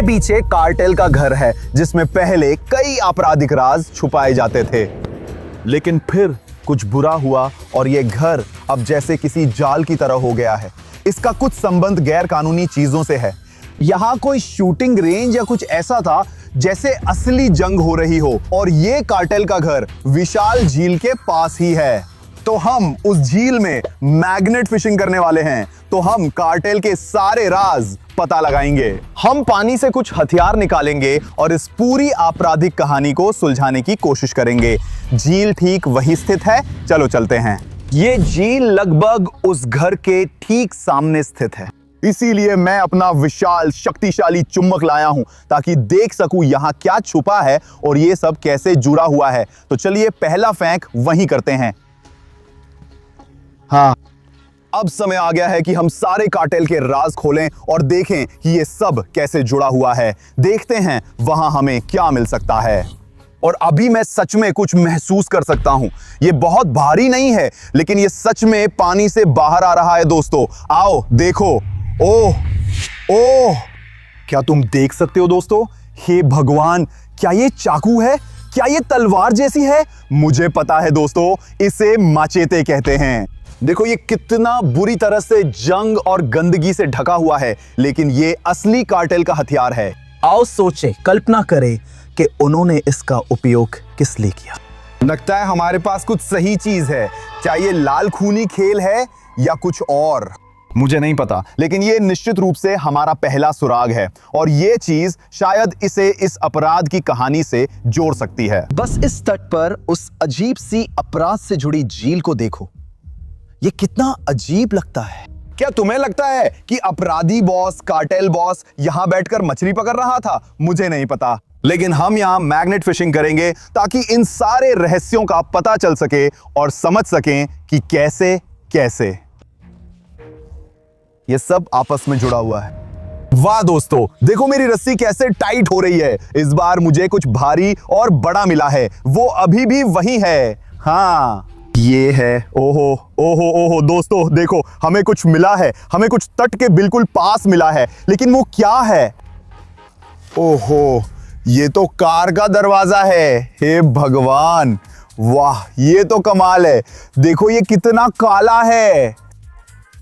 मेरे पीछे कार्टेल का घर है जिसमें पहले कई आपराधिक राज छुपाए जाते थे, लेकिन फिर कुछ बुरा हुआ और ये घर अब जैसे किसी जाल की तरह हो गया है। इसका कुछ संबंध गैर कानूनी चीजों से है। यहाँ कोई शूटिंग रेंज या कुछ ऐसा था जैसे असली जंग हो रही हो, और ये कार्टेल का घर विशाल झील के पास ही है। तो हम उस झील में मैग्नेट फिशिंग करने वाले हैं। तो हम कार्टेल के सारे राज पता लगाएंगे। हम पानी से कुछ हथियार निकालेंगे और इस पूरी आपराधिक कहानी को सुलझाने की कोशिश करेंगे। झील ठीक वही स्थित है, चलो चलते हैं। ये झील लगभग उस घर के ठीक सामने स्थित है, इसीलिए मैं अपना विशाल शक्तिशाली चुम्बक लाया हूं ताकि देख सकूं यहां क्या छुपा है और ये सब कैसे जुड़ा हुआ है। तो चलिए पहला फेंक वहीं करते हैं। हाँ, अब समय आ गया है कि हम सारे कार्टेल के राज खोलें और देखें कि ये सब कैसे जुड़ा हुआ है। देखते हैं वहां हमें क्या मिल सकता है। और अभी मैं सच में कुछ महसूस कर सकता हूं। ये बहुत भारी नहीं है, लेकिन ये सच में पानी से बाहर आ रहा है। दोस्तों आओ देखो। ओह ओह, क्या तुम देख सकते हो दोस्तों? हे भगवान, क्या ये चाकू है? क्या ये तलवार जैसी है? मुझे पता है दोस्तों, इसे माचेते कहते हैं। देखो ये कितना बुरी तरह से जंग और गंदगी से ढका हुआ है, लेकिन ये असली कार्टेल का हथियार है। आओ सोचें, कल्पना करें कि उन्होंने इसका उपयोग किस लिए किया। लगता है हमारे पास कुछ सही चीज है। क्या ये लाल खूनी खेल है या कुछ और? मुझे नहीं पता, लेकिन ये निश्चित रूप से हमारा पहला सुराग है और ये चीज शायद इसे इस अपराध की कहानी से जोड़ सकती है। बस इस तट पर उस अजीब सी अपराध से जुड़ी झील को देखो। ये कितना अजीब लगता है। क्या तुम्हें लगता है कि अपराधी बॉस, कार्टेल बॉस यहां बैठकर मछली पकड़ रहा था? मुझे नहीं पता, लेकिन हम यहां मैग्नेट फिशिंग करेंगे ताकि इन सारे रहस्यों का पता चल सके और समझ सकें कि कैसे कैसे ये सब आपस में जुड़ा हुआ है। वाह दोस्तों, देखो मेरी रस्सी कैसे टाइट हो रही है। इस बार मुझे कुछ भारी और बड़ा मिला है, वो अभी भी वही है। हाँ, ये है। ओहो ओहो ओहो दोस्तों देखो, हमें कुछ मिला है। हमें कुछ तट के बिल्कुल पास मिला है, लेकिन वो क्या है? ओहो, ये तो कार का दरवाजा है। हे भगवान, वाह ये तो कमाल है। देखो ये कितना काला है।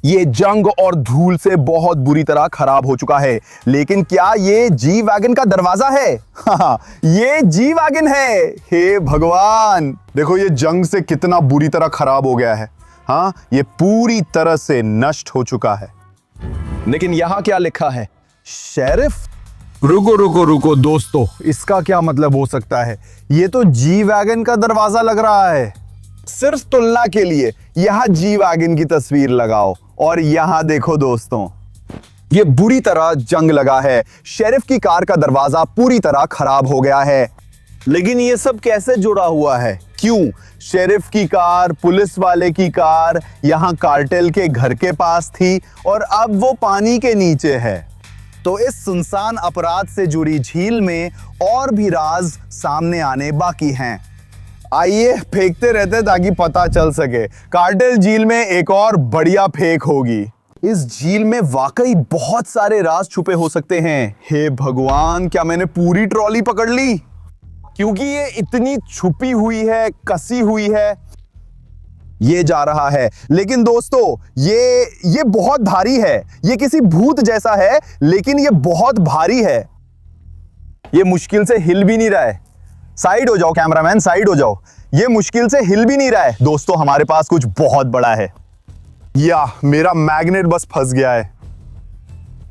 ये जंग और धूल से बहुत बुरी तरह खराब हो चुका है, लेकिन क्या ये जी वैगन का दरवाजा है? हाँ, ये जी वैगन है। हे भगवान, देखो ये जंग से कितना बुरी तरह खराब हो गया है। हाँ, ये पूरी तरह से नष्ट हो चुका है। लेकिन यहाँ क्या लिखा है? शेरिफ? रुको रुको रुको दोस्तों, इसका क्या मतलब हो सकता है? ये तो जी वैगन का दरवाजा लग रहा है। सिर्फ तुलना के लिए यहाँ जी वैगन की तस्वीर लगाओ और यहाँ देखो दोस्तों, ये बुरी तरह जंग लगा है। शेरिफ की कार का दरवाजा पूरी तरह खराब हो गया है। लेकिन ये सब कैसे जुड़ा हुआ है? क्यों शेरिफ की कार, पुलिस वाले की कार यहाँ कार्टेल के घर के पास थी और अब वो पानी के नीचे है। तो इस सुनसान अपराध से जुड़ी झील में और भी राज सामने आने बाकी हैं। आइए फेंकते रहते ताकि पता चल सके। कार्टेल झील में एक और बढ़िया फेंक होगी। इस झील में वाकई बहुत सारे राज छुपे हो सकते हैं। हे भगवान, क्या मैंने पूरी ट्रॉली पकड़ ली? क्योंकि ये इतनी छुपी हुई है, कसी हुई है। ये जा रहा है, लेकिन दोस्तों ये बहुत भारी है। ये किसी भूत जैसा है, लेकिन ये बहुत भारी है। ये मुश्किल से हिल भी नहीं रहा है। साइड हो जाओ कैमरामैन, साइड हो जाओ। ये मुश्किल से हिल भी नहीं रहा है। दोस्तों हमारे पास कुछ बहुत बड़ा है। या मेरा मैग्नेट बस फंस गया है।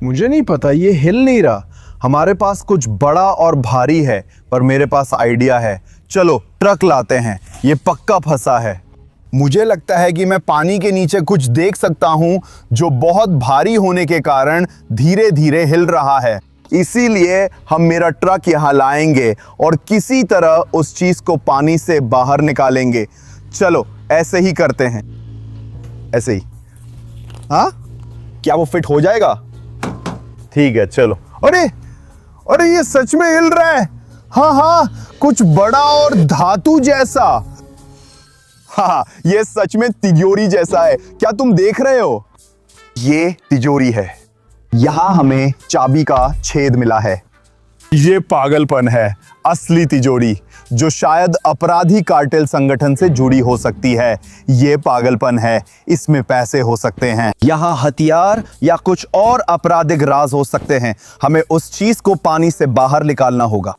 मुझे नहीं पता, ये हिल नहीं रहा। हमारे पास कुछ बड़ा और भारी है, पर मेरे पास आइडिया है। चलो ट्रक लाते हैं, ये पक्का फंसा है। मुझे लगता है कि मैं पानी के नीचे कुछ देख सकता हूं जो बहुत भारी होने के कारण धीरे धीरे हिल रहा है। इसीलिए हम मेरा ट्रक यहाँ लाएंगे और किसी तरह उस चीज को पानी से बाहर निकालेंगे। चलो ऐसे ही करते हैं, ऐसे ही। हाँ, क्या वो फिट हो जाएगा? ठीक है चलो। अरे अरे ये सच में हिल रहा है। हाँ हाँ, कुछ बड़ा और धातु जैसा। हाँ, ये सच में तिजोरी जैसा है। क्या तुम देख रहे हो? ये तिजोरी है। यहां हमें चाबी का छेद मिला है। ये पागलपन है, असली तिजोरी जो शायद अपराधी कार्टेल संगठन से जुड़ी हो सकती है। ये पागलपन है, इसमें पैसे हो सकते हैं, यहां हथियार या कुछ और आपराधिक राज हो सकते हैं। हमें उस चीज को पानी से बाहर निकालना होगा,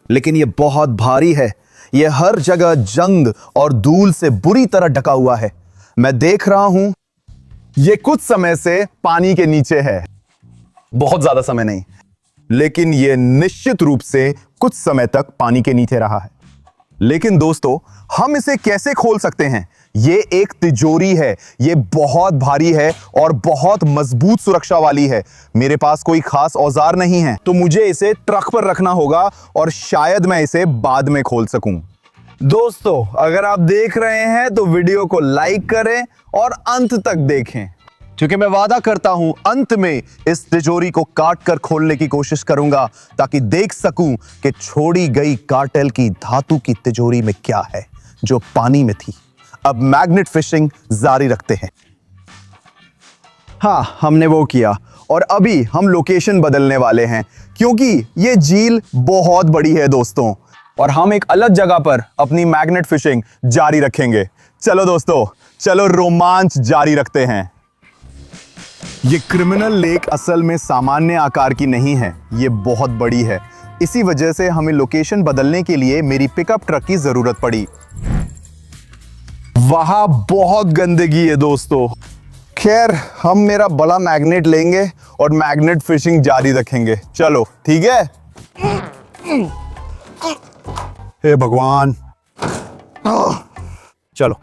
लेकिन यह बहुत भारी है। यह हर जगह जंग और धूल से बुरी तरह ढका हुआ है। मैं देख रहा हूं, ये कुछ समय से पानी के नीचे है, बहुत ज्यादा समय नहीं, लेकिन यह निश्चित रूप से कुछ समय तक पानी के नीचे रहा है। लेकिन दोस्तों, हम इसे कैसे खोल सकते हैं? ये एक तिजोरी है, ये बहुत भारी है और बहुत मजबूत सुरक्षा वाली है। मेरे पास कोई खास औजार नहीं है, तो मुझे इसे ट्रक पर रखना होगा और शायद मैं इसे बाद में खोल सकूं। दोस्तों, अगर आप देख रहे हैं तो वीडियो को लाइक करें और अंत तक देखें, क्योंकि मैं वादा करता हूं अंत में इस तिजोरी को काट कर खोलने की कोशिश करूंगा, ताकि देख सकूं कि छोड़ी गई कार्टेल की धातु की तिजोरी में क्या है जो पानी में थी। अब मैग्नेट फिशिंग जारी रखते हैं। हाँ, हमने वो किया और अभी हम लोकेशन बदलने वाले हैं, क्योंकि ये झील बहुत बड़ी है दोस्तों, और हम एक अलग जगह पर अपनी मैग्नेट फिशिंग जारी रखेंगे। चलो दोस्तों, चलो रोमांच जारी रखते हैं। ये क्रिमिनल लेक असल में सामान्य आकार की नहीं है, ये बहुत बड़ी है। इसी वजह से हमें लोकेशन बदलने के लिए मेरी पिकअप ट्रक की जरूरत पड़ी। वहां बहुत गंदगी है दोस्तों। खैर, हम मेरा बड़ा मैग्नेट लेंगे और मैग्नेट फिशिंग जारी रखेंगे। चलो, ठीक है? हे भगवान, चलो।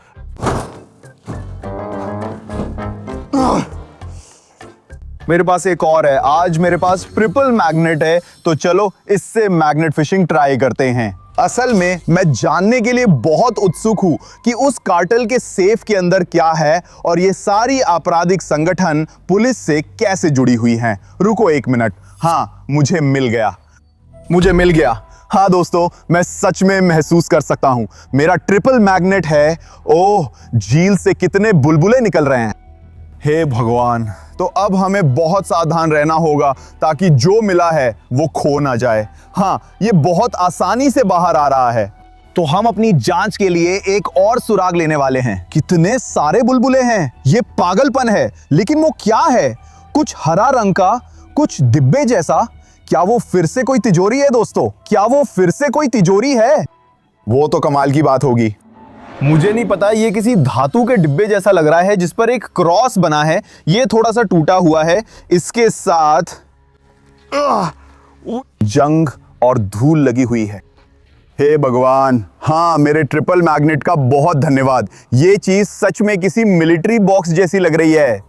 मेरे पास एक और है। आज मेरे पास ट्रिपल मैग्नेट है, तो चलो इससे मैग्नेट फिशिंग ट्राई करते हैं। असल में मैं जानने के लिए बहुत उत्सुक हूं कि उस कार्टेल के सेफ के अंदर क्या है और ये सारी आपराधिक संगठन पुलिस से कैसे जुड़ी हुई हैं। रुको एक मिनट। हाँ, मुझे मिल गया। हाँ दोस्तों, मैं सच में महसूस कर सकता हूं। मेरा ट्रिपल मैग्नेट है। ओह, झील से कितने बुलबुले निकल रहे हैं। हे भगवान, तो अब हमें बहुत सावधान रहना होगा ताकि जो मिला है वो खो ना जाए। हाँ, ये बहुत आसानी से बाहर आ रहा है। तो हम अपनी जांच के लिए एक और सुराग लेने वाले हैं। कितने सारे बुलबुले हैं, ये पागलपन है। लेकिन वो क्या है? कुछ हरा रंग का, कुछ डिब्बे जैसा। क्या वो फिर से कोई तिजोरी है दोस्तों? क्या वो फिर से कोई तिजोरी है? वो तो कमाल की बात होगी। मुझे नहीं पता, ये किसी धातु के डिब्बे जैसा लग रहा है जिस पर एक क्रॉस बना है। ये थोड़ा सा टूटा हुआ है, इसके साथ जंग और धूल लगी हुई है। हे भगवान, हाँ, मेरे ट्रिपल मैग्नेट का बहुत धन्यवाद। ये चीज सच में किसी मिलिट्री बॉक्स जैसी लग रही है।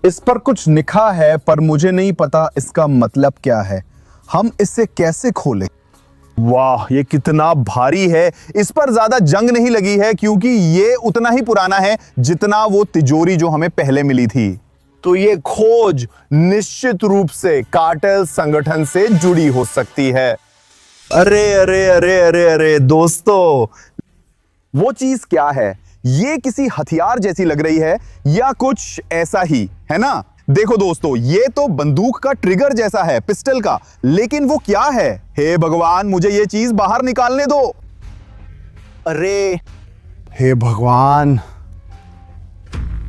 इस पर कुछ लिखा है, पर मुझे नहीं पता इसका मतलब क्या है। हम इसे कैसे खोलें? वाह, ये कितना भारी है। इस पर ज्यादा जंग नहीं लगी है, क्योंकि ये उतना ही पुराना है जितना वो तिजोरी जो हमें पहले मिली थी। तो ये खोज निश्चित रूप से कार्टेल संगठन से जुड़ी हो सकती है। अरे अरे अरे अरे अरे दोस्तों, वो चीज क्या है? ये किसी हथियार जैसी लग रही है या कुछ ऐसा ही है ना? देखो दोस्तों, ये तो बंदूक का ट्रिगर जैसा है, पिस्टल का, लेकिन वो क्या है? हे भगवान, मुझे ये चीज बाहर निकालने दो। अरे हे भगवान,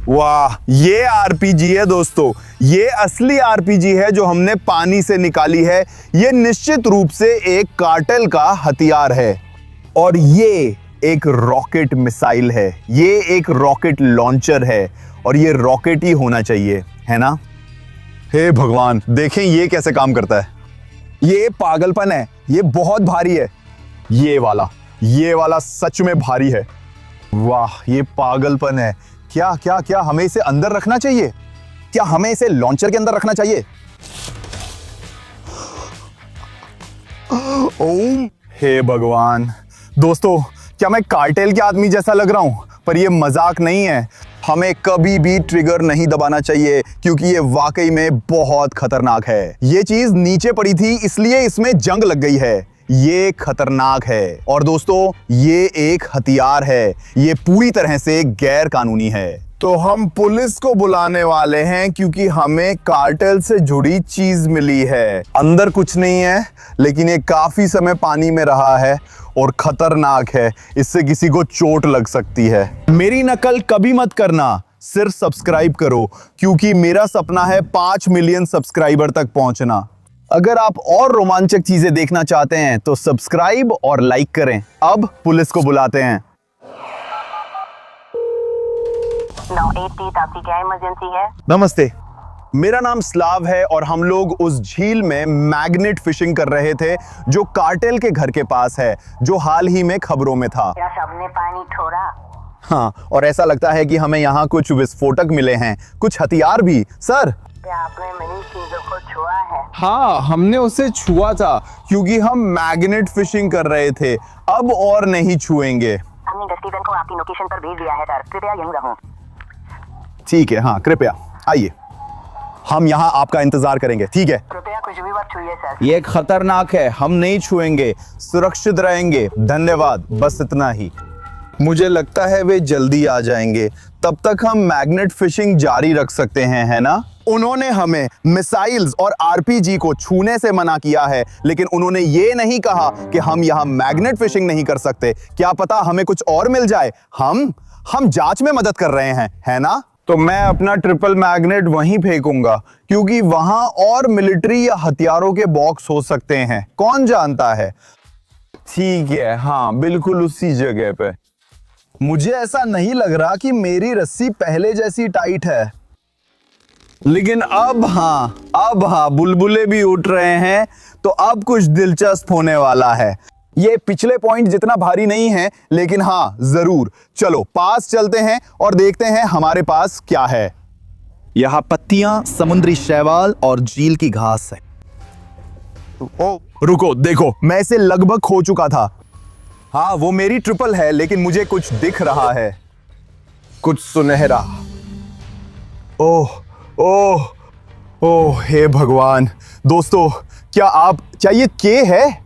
वाह, ये आरपीजी है दोस्तों। ये असली आरपीजी है जो हमने पानी से निकाली है। ये निश्चित रूप से एक कार्टेल का हथियार है और ये एक रॉकेट मिसाइल है। ये एक रॉकेट लॉन्चर है और ये रॉकेट ही होना चाहिए, है ना? हे भगवान, देखें ये कैसे काम करता है। ये पागलपन है, ये बहुत भारी है। ये वाला सच में भारी है। वाह, ये पागलपन है। क्या क्या क्या हमें इसे अंदर रखना चाहिए? क्या हमें इसे लॉन्चर के अंदर रखना चाहिए? ओम, हे भगवान। दोस्तों, क्या मैं कार्टेल के आदमी जैसा लग रहा हूं? पर ये मजाक नहीं है। हमें कभी भी ट्रिगर नहीं दबाना चाहिए, क्योंकि ये वाकई में बहुत खतरनाक है। ये चीज नीचे पड़ी थी, इसलिए इसमें जंग लग गई है। ये खतरनाक है और दोस्तों, ये एक हथियार है। ये पूरी तरह से गैर कानूनी है। तो हम पुलिस को बुलाने वाले हैं क्योंकि हमें कार्टेल से जुड़ी चीज मिली है। अंदर कुछ नहीं है, लेकिन ये काफी समय पानी में रहा है और खतरनाक है। इससे किसी को चोट लग सकती है। मेरी नकल कभी मत करना, सिर्फ सब्सक्राइब करो, क्योंकि मेरा सपना है 5 मिलियन सब्सक्राइबर तक पहुंचना। अगर आप और रोमांचक चीजें देखना चाहते हैं तो सब्सक्राइब और लाइक करें। अब पुलिस को बुलाते हैं। 980 ताकि क्या इमरजेंसी है? नमस्ते, मेरा नाम स्लाव है और हम लोग उस झील में मैग्नेट फिशिंग कर रहे थे जो कार्टेल के घर के पास है, जो हाल ही में खबरों में था। क्या सबने पानी छोड़ा? हाँ, और ऐसा लगता है कि हमें यहाँ कुछ विस्फोटक मिले हैं, कुछ हथियार भी। सर, क्या आपने मेरी चीजों को छुआ है? हाँ, हमने उसे छुआ था क्योंकि हम मैग्नेट फिशिंग कर रहे थे। अब और नहीं छुएंगे। हमने स्टीवन को आपकी लोकेशन पर भेज दिया है सर, कृपया यहीं रहूं। ठीक है, हाँ, कृपया आइए, हम यहाँ आपका इंतजार करेंगे। ठीक है, कृपया कुछ भी मत छुइए सर। ये खतरनाक है, हम नहीं छुएंगे, सुरक्षित रहेंगे। धन्यवाद, बस इतना ही। मुझे लगता है वे जल्दी आ जाएंगे, तब तक हम मैग्नेट फिशिंग जारी रख सकते हैं, है ना? उन्होंने हमें मिसाइल्स और आरपीजी को छूने से मना किया है, लेकिन उन्होंने ये नहीं कहा कि हम यहाँ मैग्नेट फिशिंग नहीं कर सकते। क्या पता हमें कुछ और मिल जाए। हम जांच में मदद कर रहे हैं, है ना? तो मैं अपना ट्रिपल मैग्नेट वहीं फेंकूंगा, क्योंकि वहां और मिलिट्री या हथियारों के बॉक्स हो सकते हैं, कौन जानता है। ठीक है, हाँ, बिल्कुल उसी जगह पे। मुझे ऐसा नहीं लग रहा कि मेरी रस्सी पहले जैसी टाइट है, लेकिन अब हाँ, बुलबुले भी उठ रहे हैं, तो अब कुछ दिलचस्प होने वाला है। ये पिछले पॉइंट जितना भारी नहीं है, लेकिन हाँ, जरूर। चलो पास चलते हैं और देखते हैं हमारे पास क्या है। यहाँ पत्तियां, समुद्री शैवाल और झील की घास है। ओ, रुको, देखो, मैं इसे लगभग खो चुका था। हाँ, वो मेरी ट्रिपल है, लेकिन मुझे कुछ दिख रहा है, कुछ सुनहरा। ओह ओह ओह, हे भगवान। दोस्तों, क्या ये के है?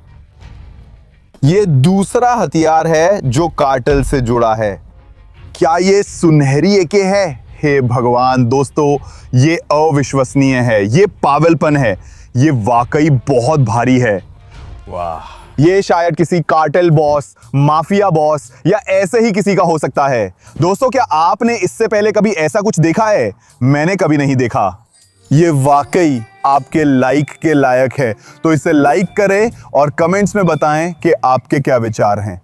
ये दूसरा हथियार है जो कार्टेल से जुड़ा है। क्या ये सुनहरी एके है? हे भगवान दोस्तों, ये अविश्वसनीय है, ये पागलपन है, ये वाकई बहुत भारी है। वाह, ये शायद किसी कार्टेल बॉस, माफिया बॉस या ऐसे ही किसी का हो सकता है। दोस्तों, क्या आपने इससे पहले कभी ऐसा कुछ देखा है? मैंने कभी नहीं देखा। ये वाकई आपके लाइक के लायक है, तो इसे लाइक करें और कमेंट्स में बताएं कि आपके क्या विचार हैं।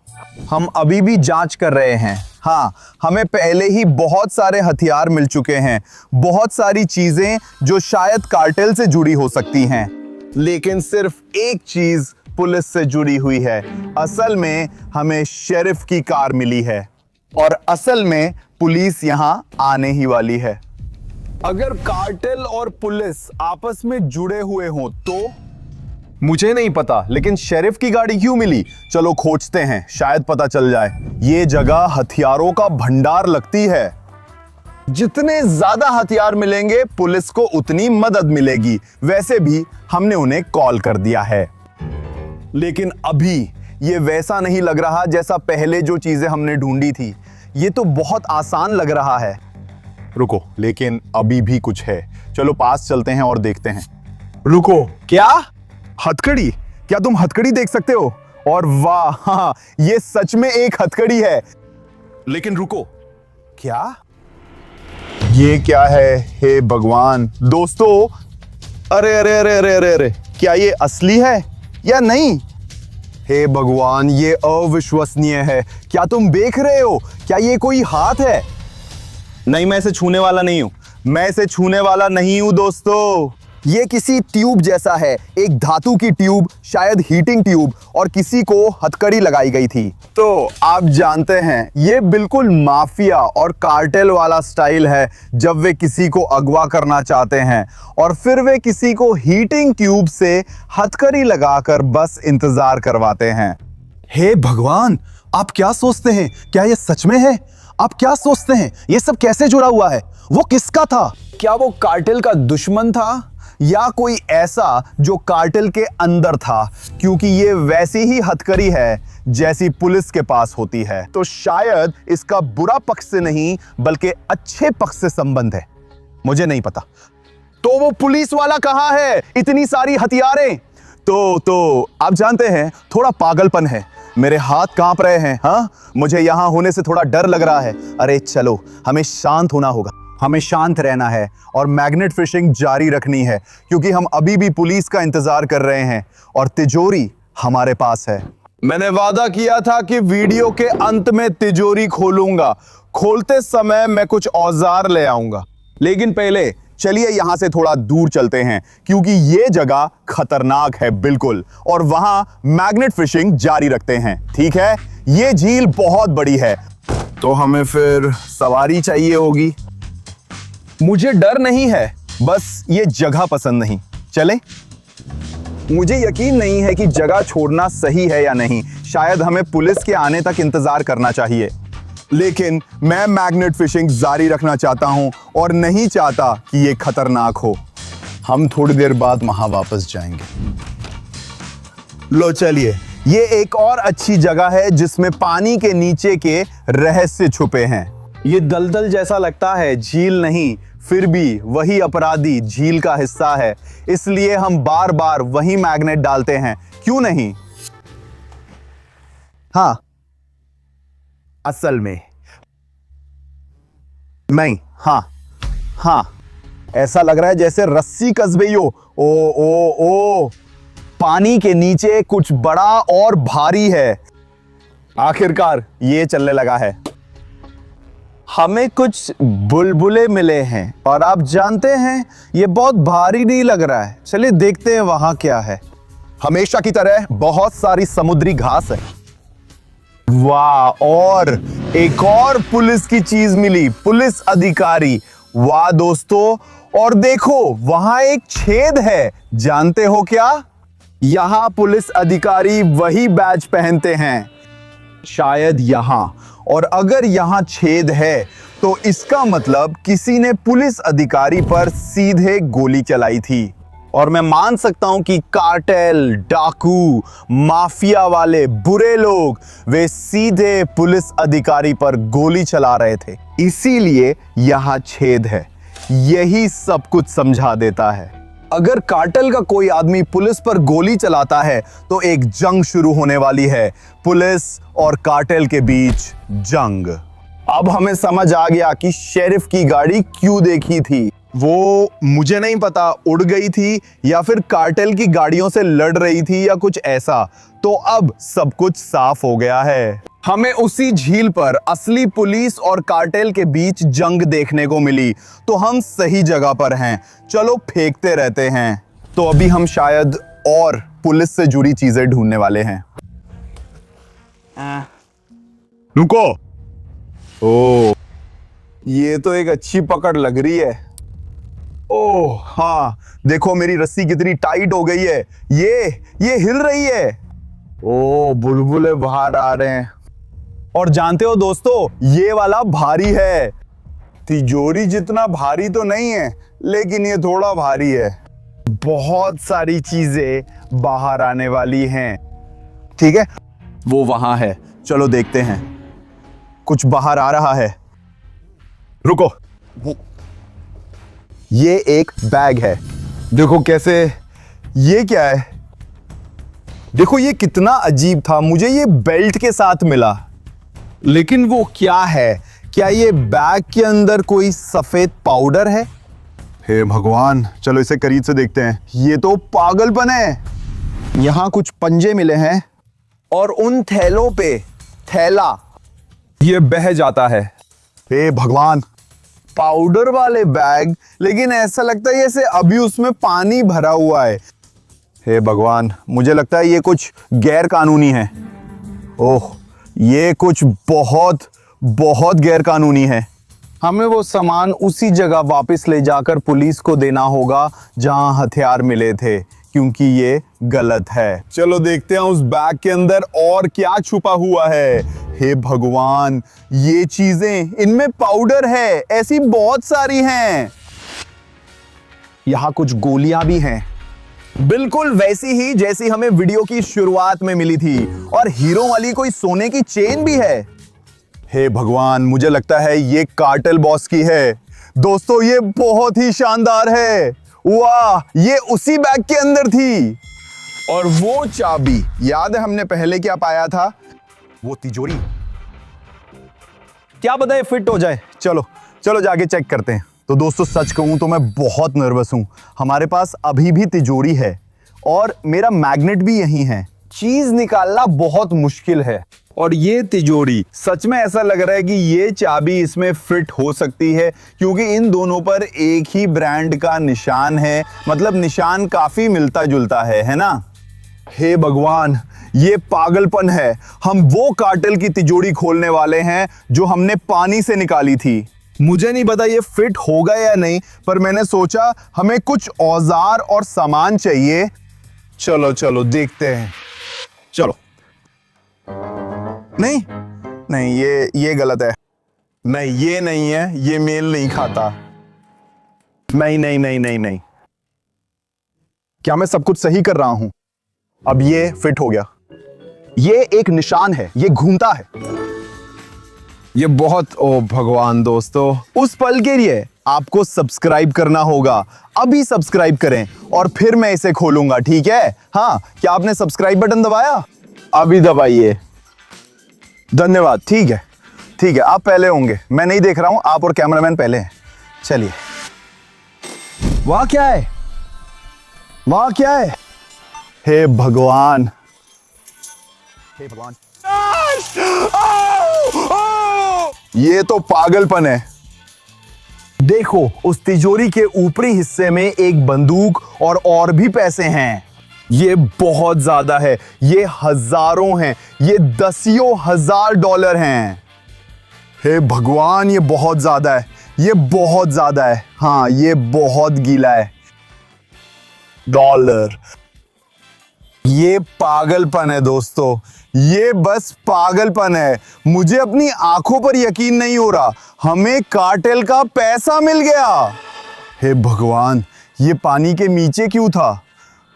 हम अभी भी जांच कर रहे हैं। हाँ, हमें पहले ही बहुत सारे हथियार मिल चुके हैं, बहुत सारी चीजें जो शायद कार्टेल से जुड़ी हो सकती हैं, लेकिन सिर्फ एक चीज पुलिस से जुड़ी हुई है। असल में हमें शेरिफ की कार मिली है और असल में पुलिस यहां आने ही वाली है। अगर कार्टेल और पुलिस आपस में जुड़े हुए हों तो मुझे नहीं पता, लेकिन शेरिफ की गाड़ी क्यों मिली? चलो खोजते हैं, शायद पता चल जाए। ये जगह हथियारों का भंडार लगती है। जितने ज्यादा हथियार मिलेंगे, पुलिस को उतनी मदद मिलेगी। वैसे भी हमने उन्हें कॉल कर दिया है, लेकिन अभी ये वैसा नहीं लग रहा जैसा पहले जो चीजें हमने ढूंढी थी। ये तो बहुत आसान लग रहा है। रुको, लेकिन अभी भी कुछ है। चलो पास चलते हैं और देखते हैं। रुको, क्या? हथकड़ी? क्या तुम हथकड़ी देख सकते हो? और वाह, हाँ, ये सच में एक हथकड़ी है। लेकिन रुको, क्या ये क्या है? हे भगवान दोस्तों, अरे अरे अरे अरे अरे अरे, क्या ये असली है या नहीं? हे भगवान, ये अविश्वसनीय है। क्या तुम देख रहे हो? क्या ये कोई हाथ है? नहीं, मैं इसे छूने वाला नहीं हूं, मैं इसे छूने वाला नहीं हूं दोस्तों। ये किसी ट्यूब जैसा है, एक धातु की ट्यूब, शायद हीटिंग ट्यूब, और किसी को हथकड़ी लगाई गई थी। तो आप जानते हैं, ये बिल्कुल माफिया और कार्टेल वाला स्टाइल है, जब वे किसी को अगवा करना चाहते हैं और फिर वे किसी को हीटिंग ट्यूब से हथकड़ी लगाकर बस इंतजार करवाते हैं। हे भगवान, आप क्या सोचते हैं? क्या ये सच में है? आप क्या सोचते हैं? ये सब कैसे जुड़ा हुआ है? वो किसका था? क्या वो कार्टेल का दुश्मन था या कोई ऐसा जो कार्टेल के अंदर था, क्योंकि ये वैसी ही हथकड़ी है जैसी पुलिस के पास होती है। तो शायद इसका बुरा पक्ष से नहीं बल्कि अच्छे पक्ष से संबंध है, मुझे नहीं पता। तो वो पुलिस वाला कहाँ है? इतनी सारी हथियारें। तो आप जानते हैं, थोड़ा पागलपन है, मेरे हाथ कांप रहे हैं। हाँ, मुझे यहां होने से थोड़ा डर लग रहा है। अरे चलो, हमें शांत होना होगा, हमें शांत रहना है और मैग्नेट फिशिंग जारी रखनी है, क्योंकि हम अभी भी पुलिस का इंतजार कर रहे हैं और तिजोरी हमारे पास है। मैंने वादा किया था कि वीडियो के अंत में तिजोरी खोलूंगा। खोलते समय मैं कुछ औजार ले आऊंगा, लेकिन पहले चलिए यहां से थोड़ा दूर चलते हैं, क्योंकि ये जगह खतरनाक है बिल्कुल, और वहां मैग्नेट फिशिंग जारी रखते हैं। ठीक है, ये झील बहुत बड़ी है, तो हमें फिर सवारी चाहिए होगी। मुझे डर नहीं है, बस ये जगह पसंद नहीं। चले? मुझे यकीन नहीं है कि जगह छोड़ना सही है या नहीं। शायद हमें पुलिस के आने तक इंतजार करना चाहिए, लेकिन मैं मैग्नेट फिशिंग जारी रखना चाहता हूं और नहीं चाहता कि यह खतरनाक हो। हम थोड़ी देर बाद वहां वापस जाएंगे। लो चलिए, ये एक और अच्छी जगह है जिसमें पानी के नीचे के रहस्य छुपे हैं। ये दलदल जैसा लगता है, झील नहीं, फिर भी वही अपराधी झील का हिस्सा है, इसलिए हम बार बार वही मैग्नेट डालते हैं, क्यों नहीं? हाँ, असल में नहीं। हाँ, ऐसा लग रहा है जैसे रस्सी कस गई हो। ओ, पानी के नीचे कुछ बड़ा और भारी है। आखिरकार ये चलने लगा है। हमें कुछ बुलबुले मिले हैं, और आप जानते हैं ये बहुत भारी नहीं लग रहा है। चलिए देखते हैं वहां क्या है। हमेशा की तरह बहुत सारी समुद्री घास है। वाह, और एक और पुलिस की चीज मिली, पुलिस अधिकारी। वाह दोस्तों, और देखो वहां एक छेद है। जानते हो क्या? यहां पुलिस अधिकारी वही बैज पहनते हैं, शायद यहां। और अगर यहां छेद है तो इसका मतलब किसी ने पुलिस अधिकारी पर सीधे गोली चलाई थी। और मैं मान सकता हूं कि कार्टेल, डाकू, माफिया वाले बुरे लोग वे सीधे पुलिस अधिकारी पर गोली चला रहे थे, इसीलिए यहां छेद है। यही सब कुछ समझा देता है। अगर कार्टेल का कोई आदमी पुलिस पर गोली चलाता है तो एक जंग शुरू होने वाली है, पुलिस और कार्टेल के बीच जंग। अब हमें समझ आ गया कि शेरिफ की गाड़ी क्यों देखी थी। वो मुझे नहीं पता, उड़ गई थी या फिर कार्टेल की गाड़ियों से लड़ रही थी या कुछ ऐसा। तो अब सब कुछ साफ हो गया है। हमें उसी झील पर असली पुलिस और कार्टेल के बीच जंग देखने को मिली, तो हम सही जगह पर हैं। चलो फेंकते रहते हैं। तो अभी हम शायद और पुलिस से जुड़ी चीजें ढूंढने वाले हैं। रुको। ओ, ये तो एक अच्छी पकड़ लग रही है। ओह हाँ, देखो मेरी रस्सी कितनी टाइट हो गई है। ये हिल रही है। ओ, बुलबुले बाहर आ रहे हैं। और जानते हो दोस्तों, ये वाला भारी है। तिजोरी जितना भारी तो नहीं है, लेकिन ये थोड़ा भारी है। बहुत सारी चीजें बाहर आने वाली हैं। ठीक है, वो वहां है, चलो देखते हैं। कुछ बाहर आ रहा है। रुको, ये एक बैग है। देखो कैसे, ये क्या है? देखो ये कितना अजीब था, मुझे ये बेल्ट के साथ मिला। लेकिन वो क्या है? क्या ये बैग के अंदर कोई सफेद पाउडर है? हे भगवान, चलो इसे करीब से देखते हैं। ये तो पागलपन है। यहां कुछ पंजे मिले हैं और उन थैलों पे थैला ये बह जाता है। हे भगवान, पाउडर वाले बैग, लेकिन ऐसा लगता है जैसे अभी उसमें पानी भरा हुआ है। हे भगवान, मुझे लगता है ये कुछ गैर कानूनी है। ओह, ये कुछ बहुत बहुत गैर कानूनी है। हमें वो सामान उसी जगह वापस ले जाकर पुलिस को देना होगा जहां हथियार मिले थे, क्योंकि ये गलत है। चलो देखते हैं उस बैग के अंदर और क्या छुपा हुआ है। हे भगवान, ये चीजें, इनमें पाउडर है, ऐसी बहुत सारी हैं। यहाँ कुछ गोलियां भी हैं, बिल्कुल वैसी ही जैसी हमें वीडियो की शुरुआत में मिली थी। और हीरो वाली कोई सोने की चेन भी है। हे भगवान, मुझे लगता है ये कार्टेल बॉस की है। दोस्तों ये बहुत ही शानदार है। वाह, ये उसी बैग के अंदर थी। और वो चाबी, याद है हमने पहले क्या पाया था? वो तिजोरी। क्या पता है फिट हो जाए। चलो चलो जाके चेक करते हैं। तो दोस्तों सच कहूं तो मैं बहुत नर्वस हूं। हमारे पास अभी भी तिजोरी है और मेरा मैग्नेट भी यहीं है। चीज निकालना बहुत मुश्किल है। और ये तिजोरी, सच में ऐसा लग रहा है कि ये चाबी इसमें फिट हो सकती है, क्योंकि इन दोनों पर एक ही ब्रांड का निशान है। मतलब निशान काफी मिलता जुलता है ना? हे भगवान, ये पागलपन है। हम वो कार्टेल की तिजोरी खोलने वाले हैं जो हमने पानी से निकाली थी। मुझे नहीं पता ये फिट होगा या नहीं, पर मैंने सोचा हमें कुछ औजार और सामान चाहिए। चलो चलो देखते हैं। चलो। नहीं नहीं, ये गलत है। नहीं, ये नहीं है, ये मेल नहीं खाता। नहीं नहीं नहीं नहीं नहीं, क्या मैं सब कुछ सही कर रहा हूं? अब ये फिट हो गया। ये एक निशान है, ये घूमता है। ये बहुत, ओ भगवान दोस्तों, उस पल के लिए आपको सब्सक्राइब करना होगा। अभी सब्सक्राइब करें और फिर मैं इसे खोलूंगा, ठीक है? हाँ, क्या आपने सब्सक्राइब बटन दबाया? अभी दबाइए। धन्यवाद। ठीक है ठीक है, आप पहले होंगे, मैं नहीं देख रहा हूं। आप और कैमरामैन पहले हैं। चलिए। वहां क्या है? वहां क्या है? हे भगवान, हे भगवान, ये तो पागलपन है। देखो, उस तिजोरी के ऊपरी हिस्से में एक बंदूक और भी पैसे हैं। ये बहुत ज्यादा है, ये हजारों हैं, ये दसियों हजार डॉलर हैं। हे भगवान, ये बहुत ज्यादा है, ये बहुत ज्यादा है। हाँ, ये बहुत गीला है। डॉलर। ये पागलपन है दोस्तों, ये बस पागलपन है। मुझे अपनी आंखों पर यकीन नहीं हो रहा। हमें कार्टेल का पैसा मिल गया। हे भगवान, ये पानी के नीचे क्यों था?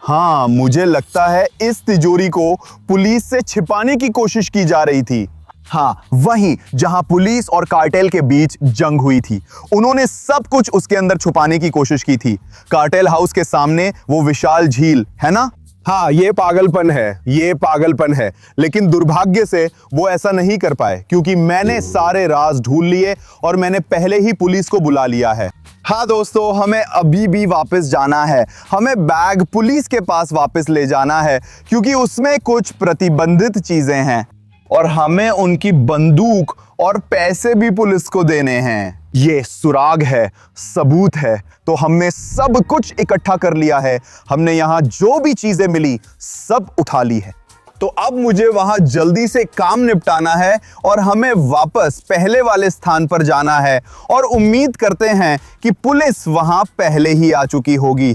हाँ, मुझे लगता है इस तिजोरी को पुलिस से छिपाने की कोशिश की जा रही थी। हाँ, वहीं जहां पुलिस और कार्टेल के बीच जंग हुई थी। उन्होंने सब कुछ उसके अंदर छुपाने की कोशिश की थी। कार्टेल हाउस के सामने वो विशाल झील है ना? हाँ, ये पागलपन है, ये पागलपन है। लेकिन दुर्भाग्य से वो ऐसा नहीं कर पाए, क्योंकि मैंने सारे राज ढूंढ लिए और मैंने पहले ही पुलिस को बुला लिया है। हाँ दोस्तों, हमें अभी भी वापस जाना है। हमें बैग पुलिस के पास वापस ले जाना है, क्योंकि उसमें कुछ प्रतिबंधित चीजें हैं और हमें उनकी बंदूक और पैसे भी पुलिस को देने हैं। ये सुराग है, सबूत है। तो हमने सब कुछ इकट्ठा कर लिया है। हमने यहाँ जो भी चीजें मिली सब उठा ली है। तो अब मुझे वहां जल्दी से काम निपटाना है और हमें वापस पहले वाले स्थान पर जाना है। और उम्मीद करते हैं कि पुलिस वहां पहले ही आ चुकी होगी।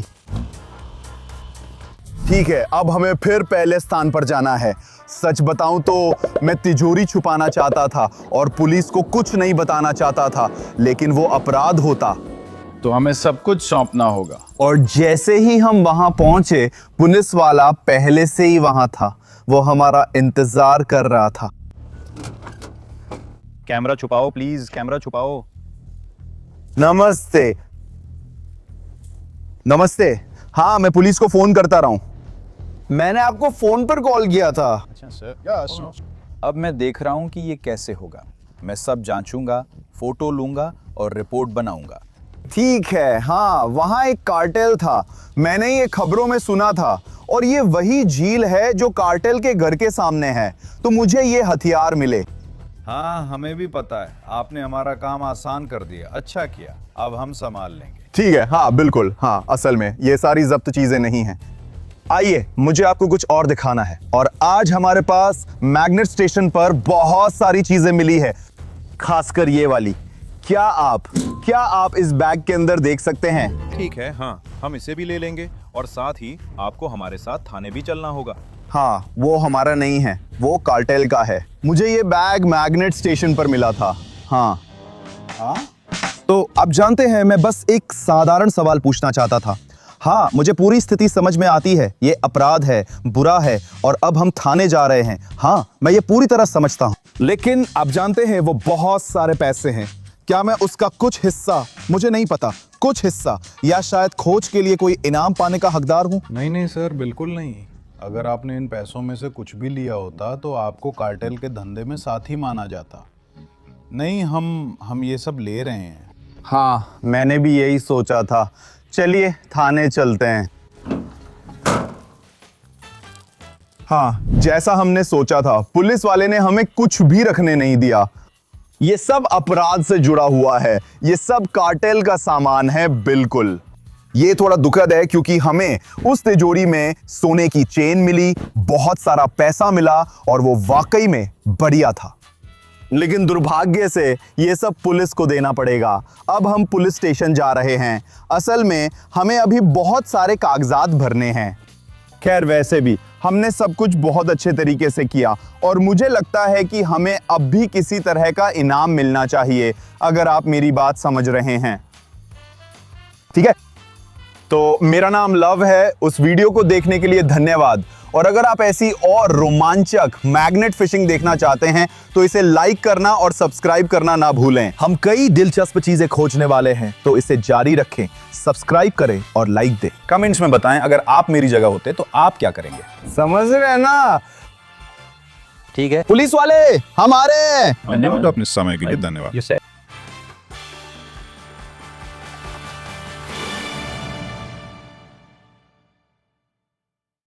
ठीक है, अब हमें फिर पहले स्थान पर जाना है। सच बताऊं तो मैं तिजोरी छुपाना चाहता था और पुलिस को कुछ नहीं बताना चाहता था, लेकिन वो अपराध होता। तो हमें सब कुछ सौंपना होगा। और जैसे ही हम वहां पहुंचे, पुलिस वाला पहले से ही वहां था। वो हमारा इंतजार कर रहा था। कैमरा छुपाओ प्लीज, कैमरा छुपाओ। नमस्ते। नमस्ते। हाँ, मैं पुलिस को फोन करता रहा हूं। मैंने आपको फोन पर कॉल किया था। अच्छा सर। अब मैं देख रहा हूं कि ये कैसे होगा। मैं सब जांचूंगा, फोटो लूंगा और रिपोर्ट बनाऊंगा। ठीक है। हाँ, वहां एक कार्टेल था, मैंने ये खबरों में सुना था। और ये वही झील है जो कार्टेल के घर के सामने है। तो मुझे ये हथियार मिले। हाँ, हमें भी पता है। आपने हमारा काम आसान कर दिया, अच्छा किया। अब हम संभाल लेंगे। ठीक है। हाँ बिल्कुल। हाँ, असल में ये सारी जब्त चीजें नहीं हैं। आइए, मुझे आपको कुछ और दिखाना है। और आज हमारे पास मैग्नेट स्टेशन पर बहुत सारी चीजें मिली है, खासकर ये वाली। क्या आप इस बैग के अंदर देख सकते हैं? ठीक है, हाँ, हम इसे भी ले लेंगे और साथ ही आपको हमारे साथ थाने भी चलना होगा। हाँ, वो हमारा नहीं है, वो कार्टेल का है। मुझे ये बैग मैग्नेट स्टेशन पर मिला था। हाँ। तो अब जानते हैं, मैं बस एक साधारण सवाल पूछना चाहता था। हाँ, मुझे पूरी स्थिति समझ में आती है, ये अपराध है, बुरा है और अब हम थाने जा रहे हैं। हाँ, मैं ये पूरी तरह समझता हूँ, लेकिन आप जानते हैं वो बहुत सारे पैसे हैं। क्या मैं उसका कुछ हिस्सा, मुझे नहीं पता, कुछ हिस्सा या शायद खोज के लिए कोई इनाम पाने का हकदार हूँ? नहीं सर, बिल्कुल नहीं। अगर आपने इन पैसों में से कुछ भी लिया होता तो आपको कार्टेल के धंधे में साथी माना जाता। नहीं, हम ये सब ले रहे हैं। हाँ, मैंने भी यही सोचा था। चलिए थाने चलते हैं। हाँ, जैसा हमने सोचा था, पुलिस वाले ने हमें कुछ भी रखने नहीं दिया। ये सब अपराध से जुड़ा हुआ है, ये सब कार्टेल का सामान है। बिल्कुल। ये थोड़ा दुखद है क्योंकि हमें उस तिजोरी में सोने की चेन मिली, बहुत सारा पैसा मिला और वो वाकई में बढ़िया था। लेकिन दुर्भाग्य से ये सब पुलिस को देना पड़ेगा। अब हम पुलिस स्टेशन जा रहे हैं। असल में हमें अभी बहुत सारे कागजात भरने हैं। खैर, वैसे भी हमने सब कुछ बहुत अच्छे तरीके से किया और मुझे लगता है कि हमें अब भी किसी तरह का इनाम मिलना चाहिए, अगर आप मेरी बात समझ रहे हैं। ठीक है, तो मेरा नाम लव है। उस वीडियो को देखने के लिए धन्यवाद। और अगर आप ऐसी और रोमांचक मैग्नेट फिशिंग देखना चाहते हैं तो इसे लाइक करना और सब्सक्राइब करना ना भूलें। हम कई दिलचस्प चीजें खोजने वाले हैं, तो इसे जारी रखें, सब्सक्राइब करें और लाइक दें। कमेंट्स में बताएं अगर आप मेरी जगह होते तो आप क्या करेंगे। समझ रहे हैं ना? ठीक है, पुलिस वाले हम आ रहे हैं। धन्यवाद, अपने समय के लिए धन्यवाद।